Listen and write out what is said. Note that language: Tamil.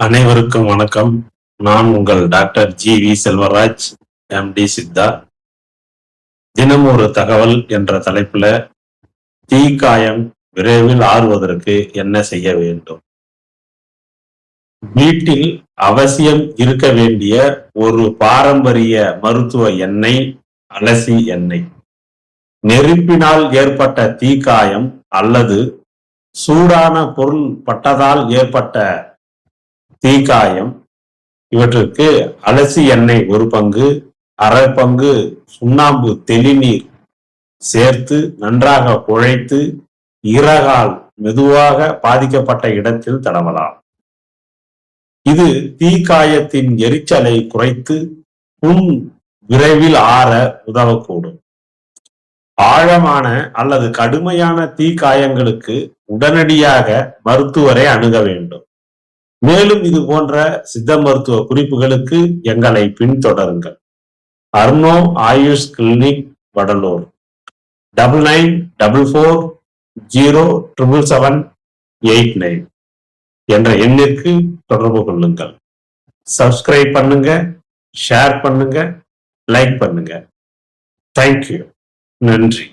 அனைவருக்கும் வணக்கம். நான் உங்கள் doctor GV. Selvaraj, MD. Siddha. தினம் ஒரு தகவல் என்ற தலைப்புல தீக்காயம் விரைவில் ஆறுவதற்கு என்ன செய்ய வேண்டும்? வீட்டில் அவசியம் இருக்க வேண்டிய ஒரு பாரம்பரிய மருத்துவ எண்ணெய் அலசி எண்ணெய். நெருப்பினால் ஏற்பட்ட தீக்காயம் அல்லது சூடான பொருள் பட்டதால் ஏற்பட்ட தீக்காயம், இவற்றுக்கு அலசி எண்ணெய் ஒரு பங்கு, அரை பங்கு சுண்ணாம்பு தெளிநீர் சேர்த்து நன்றாக குழைத்து இறகால் மெதுவாக பாதிக்கப்பட்ட இடத்தில் தடவலாம். இது தீக்காயத்தின் எரிச்சலை குறைத்து புண் விரைவில் ஆற உதவக்கூடும். ஆழமான அல்லது கடுமையான தீக்காயங்களுக்கு உடனடியாக மருத்துவரை அணுக வேண்டும். மேலும் இது போன்ற சித்த மருத்துவ குறிப்புகளுக்கு எங்களை பின்தொடருங்கள். அர்னோ ஆயுஷ் கிளினிக், வடலூர். 9944077789 என்ற எண்ணிற்கு தொடர்பு கொள்ளுங்கள். சப்ஸ்கிரைப் பண்ணுங்க, ஷேர் பண்ணுங்க, லைக் பண்ணுங்க. தேங்க்யூ. நன்றி.